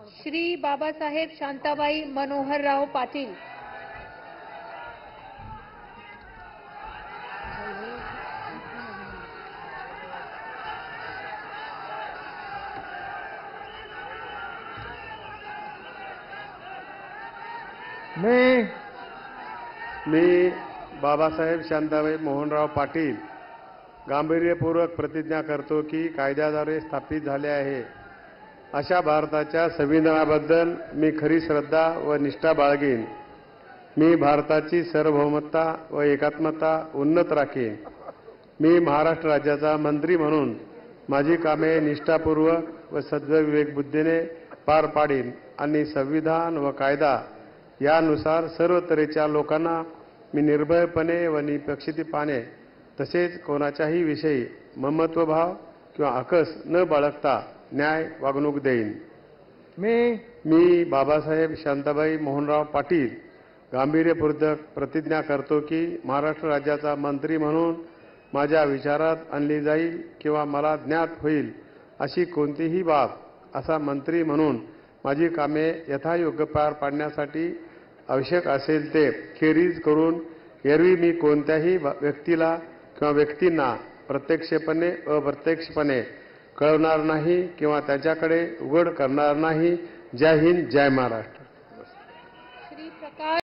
श्री बाबासाहेब शांताबाई मनोहरराव पाटील। मी बाबासाहेब शांताबाई मोहनराव पाटील गांभीर्यपूर्वक प्रतिज्ञा करतो की कायद्याद्वारे स्थापित झाले आहे अशा भारताच्या संविधानाबद्दल मी खरी श्रद्धा व निष्ठा बाळगेन। मी भारताची सार्वभौमता व एकात्मता उन्नत राखीन। मी महाराष्ट्र राज्याचा मंत्री म्हणून माझी कामे निष्ठापूर्वक व सद्विवेक बुद्धीने पार पाडीन आणि संविधान व कायदा यानुसार सर्व तऱ्हेच्या लोकांना मी निर्भयपणे व निपक्षपातीपणे तसेच कोणाच्याही विषयी ममत्वभाव किंवा अकस न बाळगता न्याय वागणूक देईन। मी बाबासाहेब शांताबाई मोहनराव पाटील गांभीर्यपूर्वक प्रतिज्ञा करतो की महाराष्ट्र राज्याचा मंत्री म्हणून माझ्या विचारात आणली जाईल किंवा मला ज्ञात होईल अशी कोणतीही बाब असा मंत्री म्हणून माझी कामे यथायोग्य पार पाडण्यासाठी आवश्यक असेल ते खेरीज करून एरवी मी कोणत्याही व्यक्तीला किंवा व्यक्तींना प्रत्यक्षपणे अप्रत्यक्षपणे कळवणार नाही किंवा त्याच्याकडे उघड करणार नाही। जय हिंद, जय महाराष्ट्र।